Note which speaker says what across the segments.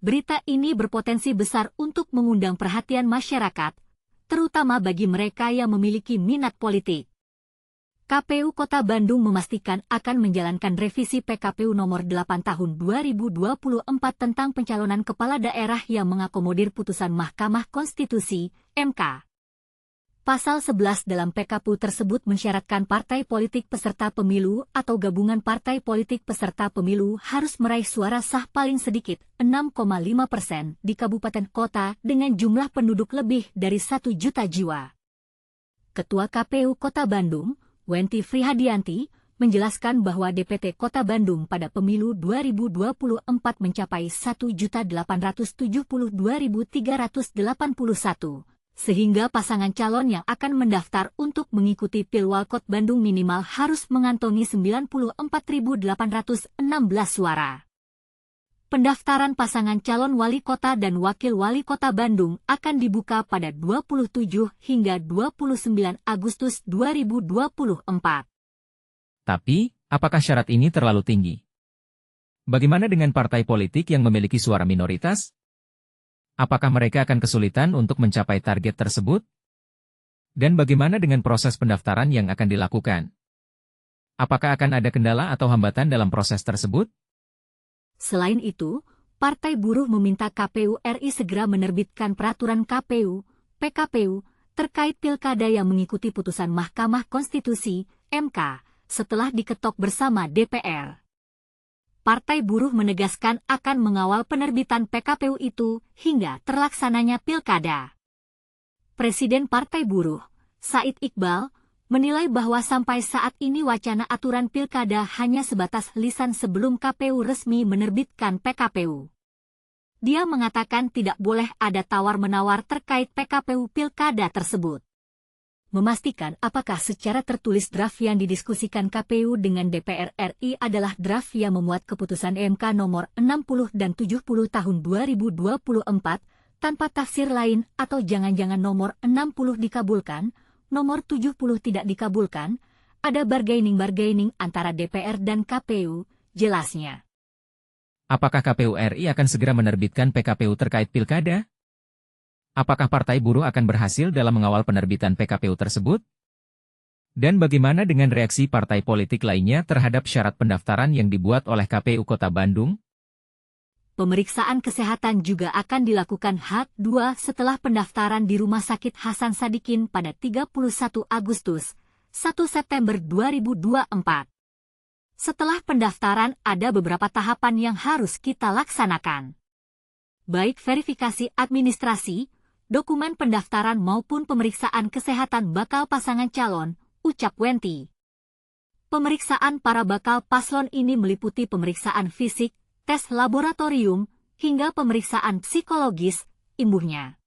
Speaker 1: Berita ini berpotensi besar untuk mengundang perhatian masyarakat, terutama bagi mereka yang memiliki minat politik. KPU Kota Bandung memastikan akan menjalankan revisi PKPU nomor 8 tahun 2024 tentang pencalonan kepala daerah yang mengakomodir putusan Mahkamah Konstitusi, MK. Pasal 11 dalam PKPU tersebut mensyaratkan partai politik peserta pemilu atau gabungan partai politik peserta pemilu harus meraih suara sah paling sedikit 6,5% di kabupaten kota dengan jumlah penduduk lebih dari 1 juta jiwa. Ketua KPU Kota Bandung, Wenti Frihadianti, menjelaskan bahwa DPT Kota Bandung pada pemilu 2024 mencapai 1.872.381. Sehingga pasangan calon yang akan mendaftar untuk mengikuti Pilwalkot Bandung minimal harus mengantongi 94.816 suara. Pendaftaran pasangan calon wali kota dan wakil wali kota Bandung akan dibuka pada 27 hingga 29 Agustus 2024.
Speaker 2: Tapi, apakah syarat ini terlalu tinggi? Bagaimana dengan partai politik yang memiliki suara minoritas? Apakah mereka akan kesulitan untuk mencapai target tersebut? Dan bagaimana dengan proses pendaftaran yang akan dilakukan? Apakah akan ada kendala atau hambatan dalam proses tersebut?
Speaker 1: Selain itu, Partai Buruh meminta KPU RI segera menerbitkan peraturan KPU, PKPU, terkait pilkada yang mengikuti putusan Mahkamah Konstitusi, MK, setelah diketok bersama DPR. Partai Buruh menegaskan akan mengawal penerbitan PKPU itu hingga terlaksananya pilkada. Presiden Partai Buruh, Said Iqbal, menilai bahwa sampai saat ini wacana aturan pilkada hanya sebatas lisan sebelum KPU resmi menerbitkan PKPU. Dia mengatakan tidak boleh ada tawar-menawar terkait PKPU pilkada tersebut. Memastikan apakah secara tertulis draft yang didiskusikan KPU dengan DPR RI adalah draft yang memuat keputusan MK nomor 60 dan 70 tahun 2024 tanpa tafsir lain atau jangan-jangan nomor 60 dikabulkan, nomor 70 tidak dikabulkan, ada bargaining antara DPR dan KPU, jelasnya.
Speaker 2: Apakah KPU RI akan segera menerbitkan PKPU terkait pilkada? Apakah Partai Buruh akan berhasil dalam mengawal penerbitan PKPU tersebut? Dan bagaimana dengan reaksi partai politik lainnya terhadap syarat pendaftaran yang dibuat oleh KPU Kota Bandung?
Speaker 1: Pemeriksaan kesehatan juga akan dilakukan H2 setelah pendaftaran di Rumah Sakit Hasan Sadikin pada 31 Agustus, 1 September 2024. Setelah pendaftaran ada beberapa tahapan yang harus kita laksanakan. Baik verifikasi administrasi, dokumen pendaftaran maupun pemeriksaan kesehatan bakal pasangan calon, ucap Wenti. Pemeriksaan para bakal paslon ini meliputi pemeriksaan fisik, tes laboratorium, hingga pemeriksaan psikologis, imbuhnya.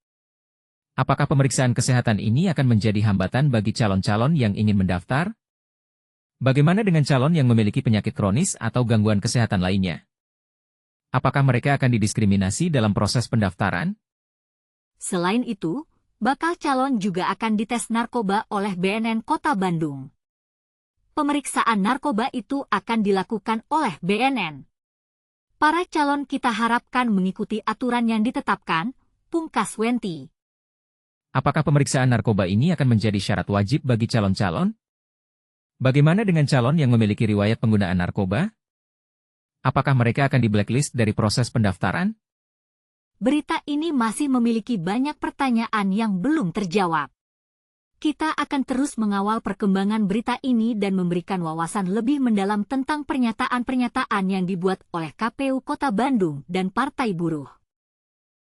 Speaker 2: Apakah pemeriksaan kesehatan ini akan menjadi hambatan bagi calon-calon yang ingin mendaftar? Bagaimana dengan calon yang memiliki penyakit kronis atau gangguan kesehatan lainnya? Apakah mereka akan didiskriminasi dalam proses pendaftaran?
Speaker 1: Selain itu, bakal calon juga akan dites narkoba oleh BNN Kota Bandung. Pemeriksaan narkoba itu akan dilakukan oleh BNN. Para calon kita harapkan mengikuti aturan yang ditetapkan, pungkas Wenti.
Speaker 2: Apakah pemeriksaan narkoba ini akan menjadi syarat wajib bagi calon-calon? Bagaimana dengan calon yang memiliki riwayat penggunaan narkoba? Apakah mereka akan di-blacklist dari proses pendaftaran?
Speaker 1: Berita ini masih memiliki banyak pertanyaan yang belum terjawab. Kita akan terus mengawal perkembangan berita ini dan memberikan wawasan lebih mendalam tentang pernyataan-pernyataan yang dibuat oleh KPU Kota Bandung dan Partai Buruh.